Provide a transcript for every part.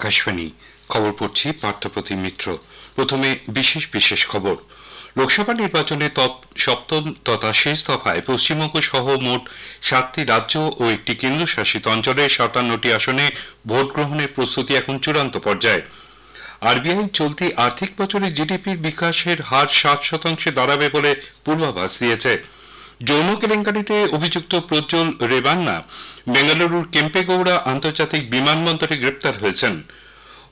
আকাশবাণী খবর পড়ছি পার্থপ্রতিম মিত্র। প্রথমে বিশেষ খবর। লোকসভা নির্বাচনে সপ্তম তথা শেষ দফায় পশ্চিমবঙ্গ সহ মোট 7টি রাজ্য ও একটি কেন্দ্রশাসিত অঞ্চলের 57টি আসনে ভোট গ্রহণের প্রস্তুতি এখন চূড়ান্ত পর্যায়ে। আরবিআই চলতি আর্থিক বছরে জিডিপির বিকাশের হার 7% দাঁড়াবে বলে পূর্বাভাস দিয়েছে। যৌন কেলেঙ্কারিতে অভিযুক্ত প্রজ্জ্বল রেভান্না বেঙ্গালুরুর কেম্পেগৌড়া আন্তর্জাতিক বিমানবন্দরে গ্রেপ্তার হয়েছেন।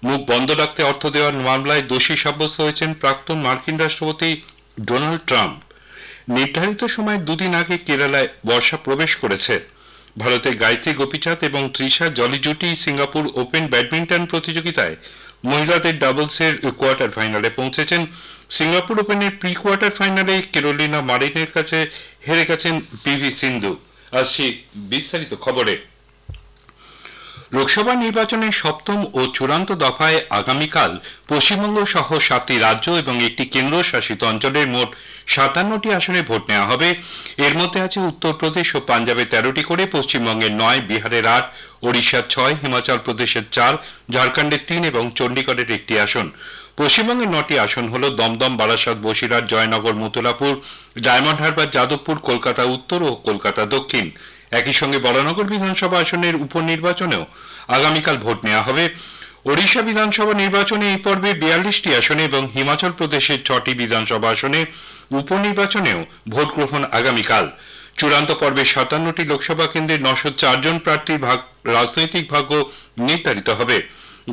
মুখ বন্ধ রাখতে অর্থ দেওয়ার মামলায় দোষী সাব্যস্ত হয়েছেন প্রাক্তন মার্কিন রাষ্ট্রপতি ডোনাল্ড ট্রাম্প। নির্ধারিত সময় দুদিন আগে কেরালায় বর্ষা প্রবেশ করেছে। ভারতের গায়ত্রী গোপীচাঁদ এবং তৃষা জলি জুটি সিঙ্গাপুর ওপেন ব্যাডমিন্টন প্রতিযোগিতায় মহিলাদের ডাবলসের কোয়ার্টার ফাইনালে পৌঁছেছেন। সিঙ্গাপুর ওপেনের প্রি কোয়ার্টার ফাইনালে ক্যারোলিনা মারিনের কাছে হেরে গেছেন পিভি সিন্ধু। আসছি বিস্তারিত খবরে। লোকসভা নির্বাচনের সপ্তম ও চূড়ান্ত দফায় আগামীকাল পশ্চিমবঙ্গ সহ 7টি রাজ্য এবং একটি কেন্দ্রশাসিত অঞ্চলের মোট 57টি আসনে ভোট নেওয়া হবে। এর মধ্যে আছে উত্তরপ্রদেশ ও পাঞ্জাবে 13টি করে, পশ্চিমবঙ্গের 9, বিহারের 8, ওড়িশার 6, হিমাচল প্রদেশের 4, ঝাড়খণ্ডের 3 এবং চণ্ডীগড়ের একটি আসন। পশ্চিমবঙ্গের 9টি আসন হল দমদম, বারাসাত, বসিরহাট, জয়নগর, মথুরাপুর, ডায়মন্ড হারবার, যাদবপুর, কলকাতা উত্তর ও কলকাতা দক্ষিণ। একই সঙ্গে বরানগর বিধানসভা আসনের উপনির্বাচনেও আগামীকাল ভোট নেওয়া হবে। ওড়িশা বিধানসভা নির্বাচনে এই পর্বে 42টি আসনে এবং হিমাচল প্রদেশের 6টি বিধানসভা আসনে উপনির্বাচনেও ভোট গ্রহণ আগামীকাল। চূড়ান্ত পর্বে 57টি লোকসভা কেন্দ্রের 904 জন প্রার্থীর রাজনৈতিক ভাগ্য নির্ধারিত হবে।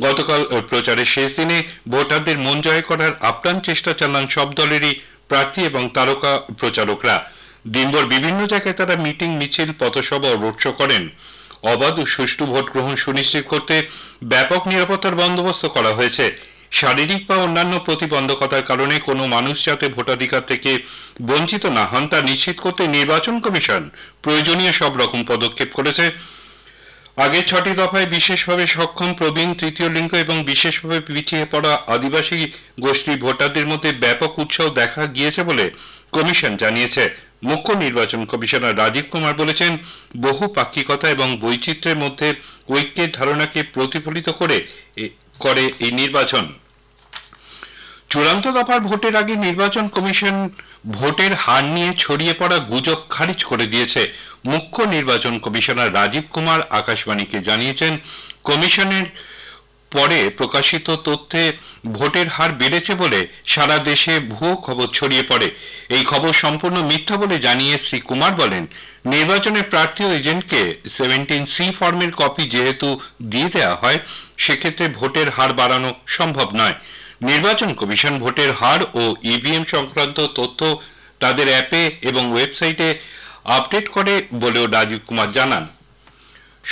গতকাল প্রচারের শেষ দিনে ভোটারদের মন জয় করার আপ্রাণ চেষ্টা চালান সব দলেরই প্রার্থী এবং তারকা প্রচারকরা। দিনভর বিভিন্ন জায়গায় তারা মিটিং, মিছিল, পথসভা ও রোড শো করেন। অবাধ ও সুষ্ঠু ভোট গ্রহণ সুনিশ্চিত করতে ব্যাপক নিরাপত্তার বন্দোবস্ত করা হয়েছে। শারীরিক বা অন্যান্য প্রতিবন্ধকতার কারণে কোনো মানুষ যাতে ভোটাধিকার থেকে বঞ্চিত না হন তা নিশ্চিত করতে নির্বাচন কমিশন প্রয়োজনীয় সব রকম পদক্ষেপ করেছে। আগের 6টি দফায় বিশেষভাবে সক্ষম, প্রবীণ, তৃতীয় লিঙ্গ এবং বিশেষভাবে পিছিয়ে পড়া আদিবাসী গোষ্ঠীর ভোটারদের মধ্যে ব্যাপক উৎসাহ দেখা গিয়েছে বলে কমিশন জানিয়েছে। মুখ্য নির্বাচন কমিশনার রাজীব কুমার বলেছেন, বহু পাক্ষিকতা এবং বৈচিত্র্যের মধ্যে ঐক্যের ধারণাকে প্রতিফলিত করে এই নির্বাচন। চূড়ান্ত দফার ভোটের আগে নির্বাচন কমিশন ভোটের হার নিয়ে ছড়িয়ে পড়া গুজব খারিজ করে দিয়েছে। মুখ্য নির্বাচন কমিশনার রাজীব কুমার আকাশবাণীকে জানিয়েছেন, কমিশনের পরে প্রকাশিত তথ্যে ভোটের হার বেড়েছে বলে সারা দেশে ভুয়ো খবর ছড়িয়ে পড়ে। এই খবর সম্পূর্ণ মিথ্যা বলে জানিয়ে শ্রী কুমার বলেন, নির্বাচনের প্রার্থী ও এজেন্টকে 17C ফর্মের কপি যেহেতু দিয়ে দেওয়া হয়, সেক্ষেত্রে ভোটের হার বাড়ানো সম্ভব নয়। নির্বাচন কমিশন ভোটের হার ও ইভিএম সংক্রান্ত তথ্য তাদের অ্যাপে এবং ওয়েবসাইটে আপডেট করে বলেও রাজীব কুমার জানান।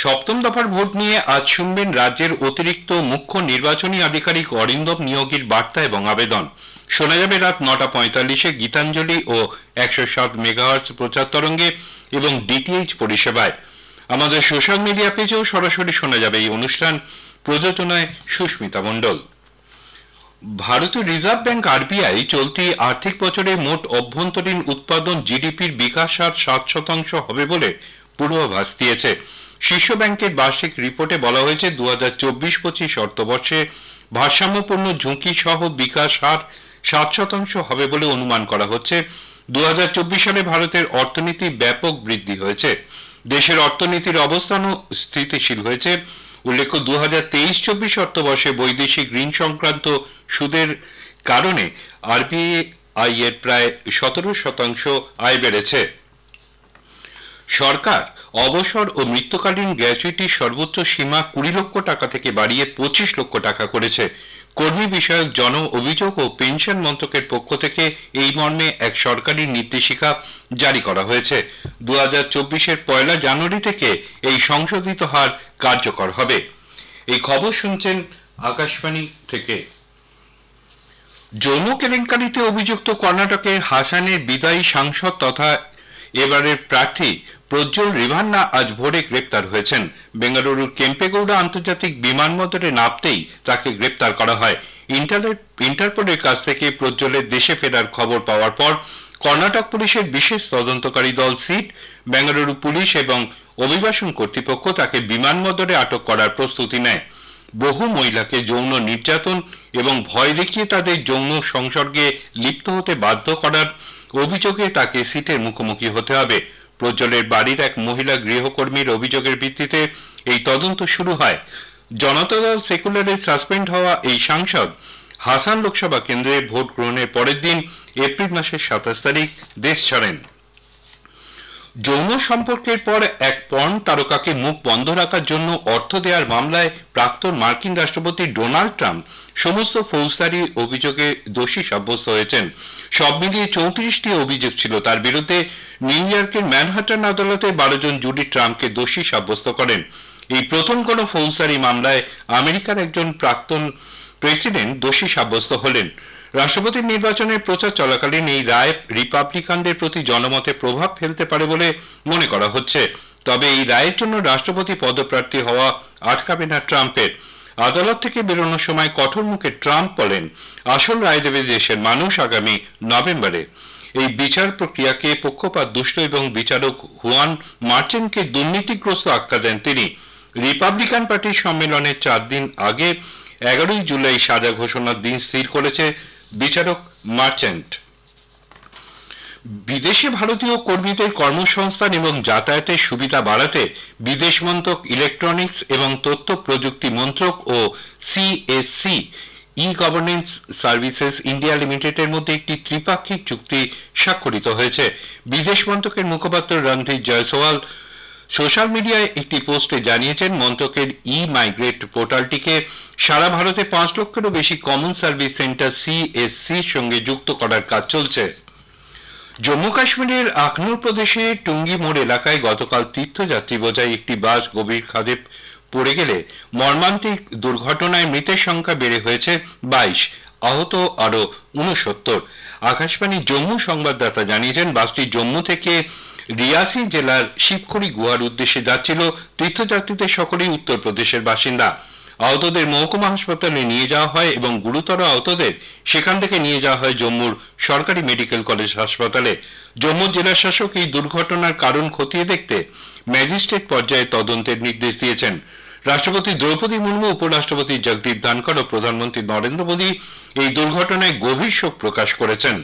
সপ্তম দফার ভোট নিয়ে আজ শুনবেন রাজ্যের অতিরিক্ত মুখ্য নির্বাচনী আধিকারিক অরিন্দম নিয়োগীর বার্তা এবং আবেদন। শোনা যাবে রাত 9:45-এ গীতাঞ্জলি ও 107 মেগাহার্টজ প্রচার তরঙ্গে এবং ডিটিএইচ পরিষেবায়। আমাদের সোশ্যাল মিডিয়া পেজেও সরাসরি শোনা যাবে এই অনুষ্ঠান। প্রযোজনায় সুস্মিতা মণ্ডল। ভারতীয় রিজার্ভ ব্যাংক আরবিআই চলতি আর্থিক বছরে মোট অভ্যন্তরীণ উৎপাদন জিডিপির বিকাশ হার 7% হবে বলে পূর্বাভাস দিয়েছে। শীর্ষ ব্যাংকের বার্ষিক রিপোর্টে বলা হয়েছে, 2024-25 অর্থবর্ষে ভারসাম্যপূর্ণ ঝুঁকি সহ বিকাশ হার 7% হবে বলে অনুমান করা হচ্ছে। 2024 সালে ভারতের অর্থনীতি ব্যাপক বৃদ্ধি হয়েছে। দেশের অর্থনীতির অবস্থানও স্থিতিশীল হয়েছে। উল্লেখ্য, 2023-24 অর্থবর্ষে বৈদেশিক ঋণ সংক্রান্ত সুদের কারণে আরবিআই এর প্রায় 17% আয় বেড়েছে। সরকার অবসর ও মৃত্যুকালীন গ্র্যাচুইটির সর্বোচ্চ সীমা 20 লক্ষ টাকা থেকে বাড়িয়ে 25 লক্ষ টাকা করেছে। কর্মী বিষয়ক জন অভিযোগ ও পেনশন মন্ত্রকের পক্ষ থেকে এই মর্মে এক সরকারি নির্দেশিকা জারি করা হয়েছে। 2024-এর 1 জানুয়ারি থেকে এই সংশোধিত হার কার্যকর হবে। এই খবর শুনছেন আকাশবাণী থেকে। যৌন কেলেঙ্কারিতে অভিযুক্ত কর্ণাটকের হাসানের বিদায়ী সাংসদ তথা এবারের প্রার্থী প্রজ্জ্বল রেভান্না আজ ভোরে গ্রেপ্তার হয়েছেন। বেঙ্গালুরুর কেম্পেগৌড়া আন্তর্জাতিক বিমানবন্দরে নামতেই তাকে গ্রেপ্তার করা হয়। ইন্টারপোলের কাছ থেকে প্রজ্জ্বলের দেশে ফেরার খবর পাওয়ার পর কর্ণাটক পুলিশের বিশেষ তদন্তকারী দল সিট, বেঙ্গালুরু পুলিশ এবং অভিবাসন কর্তৃপক্ষ তাকে বিমানবন্দরে আটক করার প্রস্তুতি নেয়। বহু মহিলাকে যৌন নির্যাতন এবং ভয় দেখিয়ে তাদের যৌন সংসর্গে লিপ্ত হতে বাধ্য করার অভিযোগে তাকে সিটের মুখোমুখি হতে হবে। প্রজ্জ্বলের বাড়ির এক মহিলা গৃহকর্মীর অভিযোগের ভিত্তিতে এই তদন্ত শুরু হয়। জনতা দল সেকুলারের সাসপেন্ড হওয়া এই সাংসদ হাসান লোকসভা কেন্দ্রে ভোট গ্রহণের পরের দিন এপ্রিল মাসের 27 তারিখ দেশ ছাড়েন। যৌন সম্পর্কের পর এক পর্ন তারকাকে মুখ বন্ধ রাখার জন্য অর্থ দেওয়ার মামলায় প্রাক্তন মার্কিন রাষ্ট্রপতি ডোনাল্ড ট্রাম্প সমস্ত ফৌজদারি অভিযোগে দোষী সাব্যস্ত হয়েছেন। সব মিলিয়ে 34টি অভিযোগ ছিল তার বিরুদ্ধে। নিউ ইয়র্কের ম্যানহাটন আদালতে 12 জন জুরি ট্রাম্পকে দোষী সাব্যস্ত করেন। এই প্রথম কোনো ফৌজদারি মামলায় আমেরিকার একজন প্রাক্তন প্রেসিডেন্ট দোষী সাব্যস্ত হলেন। রাষ্ট্রপতি নির্বাচনের প্রচার চলাকালীন এই রায় রিপাবলিকানদের প্রতি জনমতে প্রভাব ফেলতে পারে বলে মনে করা হচ্ছে। তবে এই রায়ের জন্য রাষ্ট্রপতি পদপ্রার্থী হওয়া আটকাবে না ট্রাম্পের। আদালত থেকে বেরোনোর সময় কঠোর মুখে ট্রাম্প বলেন, আসল রায় দেবে দেশের মানুষ আগামী নভেম্বরে। এই বিচার প্রক্রিয়াকে পক্ষপাত দুষ্ট এবং বিচারক হুয়ান মার্চেন্টকে দুর্নীতিগ্রস্ত আখ্যা দেন তিনি। রিপাবলিকান পার্টির সম্মেলনের 4 দিন আগে 11 জুলাই সাজা ঘোষণার দিন স্থির করেছে বিচারক মার্চেন্ট। বিদেশে ভারতীয় কর্মীদের কর্মসংস্থান এবং যাতায়াতের সুবিধা বাড়াতে বিদেশ মন্ত্রক, ইলেকট্রনিক্স এবং তথ্য প্রযুক্তি মন্ত্রক ও CSC e governance services India লিমিটেডের মধ্যে একটি ত্রিপাক্ষিক চুক্তি স্বাক্ষরিত হয়েছে। বিদেশ মন্ত্রকের মুখপাত্র রণধীর জয়সওয়াল সোশ্যাল মিডিয়ায় একটি পোস্টে জানিয়েছেন, মন্ত্রকের ই মাইগ্রেট পোর্টালটিকে সারা ভারতে 5 লক্ষেরও বেশি কমন সার্ভিস সেন্টার সিএসসির সঙ্গে যুক্ত করার কাজ চলছে। জম্মু কাশ্মীরের আখনুর প্রদেশে টুঙ্গি মোড় এলাকায় গতকাল তীর্থযাত্রী বোঝাই একটি বাস গভীর খাদে পড়ে গেলে মর্মান্তিক দুর্ঘটনায় মৃতের সংখ্যা বেড়ে হয়েছে 22, আহত আরও 69। আকাশবাণী জম্মু সংবাদদাতা জানিয়েছেন, বাসটি জম্মু থেকে রিয়াসি জেলার শিবখড়ি গুহার উদ্দেশ্যে যাচ্ছিল। তীর্থযাত্রীদের সকলেই উত্তরপ্রদেশের বাসিন্দা। আহতদের মহকুমা হাসপাতালে নিয়ে যাওয়া হয় এবং গুরুতর আহতদের সেখান থেকে নিয়ে যাওয়া হয় জম্মুর সরকারি মেডিকেল কলেজ হাসপাতালে। জম্মু জেলা শাসক এই দুর্ঘটনার কারণ খতিয়ে দেখতে ম্যাজিস্ট্রেট পর্যায়ে তদন্তের নির্দেশ দিয়েছেন। রাষ্ট্রপতি দ্রৌপদী মুর্মু, উপরাষ্ট্রপতি জগদীপ ধনখড় ও প্রধানমন্ত্রী নরেন্দ্র মোদী এই দুর্ঘটনায় গভীর শোক প্রকাশ করেছেন।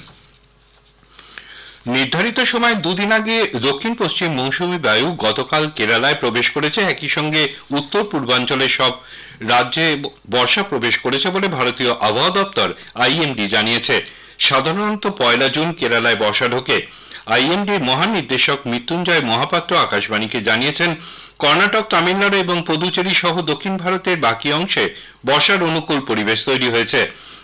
নির্ধারিত সময় 2 দিন আগে দক্ষিণ পশ্চিম মৌসুমী বায়ু গতকাল কেরালায় প্রবেশ করেছে। একই সঙ্গে উত্তর পূর্বাঞ্চলের সব রাজ্যে বর্ষা প্রবেশ করেছে বলে ভারতীয় আবহাওয়া দপ্তর আইএমডি জানিয়েছে। সাধারণত 1 জুন কেরালায় বর্ষা ঢোকে। আইএমডির মহানির্দেশক মৃত্যুঞ্জয় মহাপাত্র আকাশবাণীকে জানিয়েছেন, কর্ণাটক, তামিলনাড়ু এবং পুদুচেরি সহ দক্ষিণ ভারতের বাকি অংশে বর্ষার অনুকূল পরিবেশ তৈরি হয়েছে।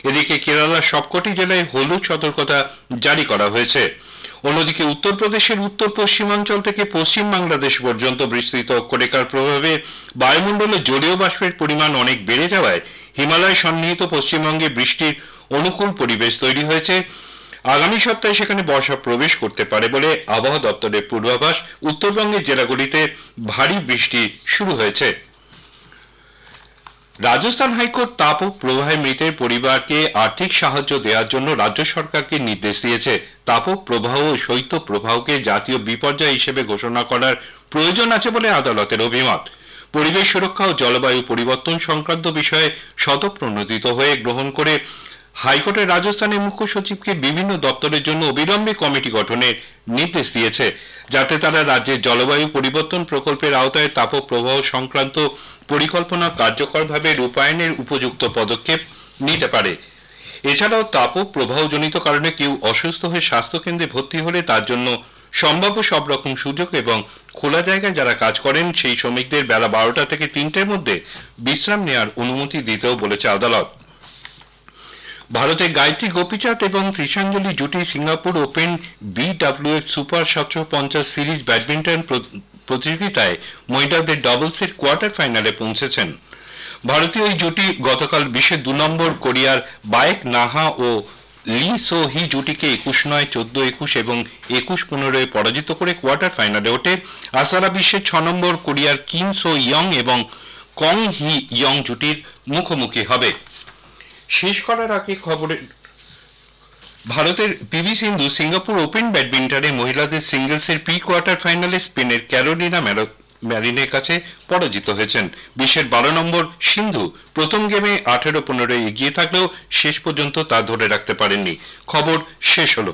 এদিকে কেরালার সবকটি জেলায় হলুদ সতর্কতা জারি করা হয়েছে। অন্যদিকে উত্তরপ্রদেশের উত্তর পশ্চিমাঞ্চল থেকে পশ্চিম বাংলাদেশ পর্যন্ত বিস্তৃত অক্ষরেখার প্রভাবে বায়ুমণ্ডলে জলীয় বাষ্পের পরিমাণ অনেক বেড়ে যাওয়ায় হিমালয় সন্নিহিত পশ্চিমবঙ্গে বৃষ্টির অনুকূল পরিবেশ তৈরি হয়েছে। আগামী সপ্তাহে সেখানে বর্ষা প্রবেশ করতে পারে বলে আবহাওয়া দপ্তরের পূর্বাভাস। উত্তরবঙ্গের জেলাগুলিতে ভারী বৃষ্টি শুরু হয়েছে। রাজস্থান হাইকোর্ট তাপ প্রবাহে মৃতের পরিবারকে আর্থিক সাহায্য দেওয়ার জন্য রাজ্য সরকারকে নির্দেশ দিয়েছে। তাপ প্রবাহ ও শৈত্য প্রবাহকে জাতীয় বিপর্যয় হিসেবে ঘোষণা করার প্রয়োজন আছে বলে আদালতের অভিমত। পরিবেশ সুরক্ষা ও জলবায়ু পরিবর্তন সংক্রান্ত বিষয়ে স্বতঃপ্রণোদিত হয়ে গ্রহণ করে হাইকোর্টের রাজস্থানের মুখ্য সচিবকে বিভিন্ন দপ্তরের জন্য অবিলম্বে কমিটি গঠনের নির্দেশ দিয়েছে, যাতে তারা রাজ্যের জলবায়ু পরিবর্তন প্রকল্পের আওতায় তাপ প্রবাহ সংক্রান্ত পরিকল্পনা কার্যকরভাবে রূপায়ণের উপযুক্ত পদক্ষেপ নিতে পারে। এছাড়াও তাপ প্রবাহজনিত কারণে কেউ অসুস্থ হয়ে স্বাস্থ্যকেন্দ্রে ভর্তি হলে তার জন্য সম্ভাব্য সব রকম সুযোগ এবং খোলা জায়গায় যারা কাজ করেন সেই শ্রমিকদের বেলা 12টা থেকে 3টের মধ্যে বিশ্রাম নেওয়ার অনুমতি দিতেও বলেছে আদালত। ভারতের গায়ত্রী গোপীচাঁদ এবং ত্রিশাঞ্জলি জুটি Singapore open BWF super 750 series badminton প্রতিযোগিতায় মহিলাদের ডাবলসের কোয়ার্টার ফাইনালে পৌঁছেছেন। ভারতীয় এই জুটি গতকাল বিশ্বের 2 নম্বর কোরিয়ার বায়েক নাহা ও লি সো হি জুটিকে 21-9, 14-21 এবং 21-15 পরাজিত করে কোয়ার্টার ফাইনালে ওঠে। আর সারা বিশ্বের 6 নম্বর কোরিয়ার কিম সো ইয়ং এবং কং হি ইয়ং জুটির মুখোমুখি হবে। শেষ করার আগে খবরে ভারতের পিভি সিন্ধু সিঙ্গাপুর ওপেন ব্যাডমিন্টনে মহিলাদের সিঙ্গলসের প্রি কোয়ার্টার ফাইনালে স্পেনের ক্যারোলিনা ম্যারিনের কাছে পরাজিত হয়েছেন। বিশ্বের 12 নম্বর সিন্ধু প্রথম গেমে 18-15 এগিয়ে থাকলেও শেষ পর্যন্ত তা ধরে রাখতে পারেননি। খবর শেষ হলো।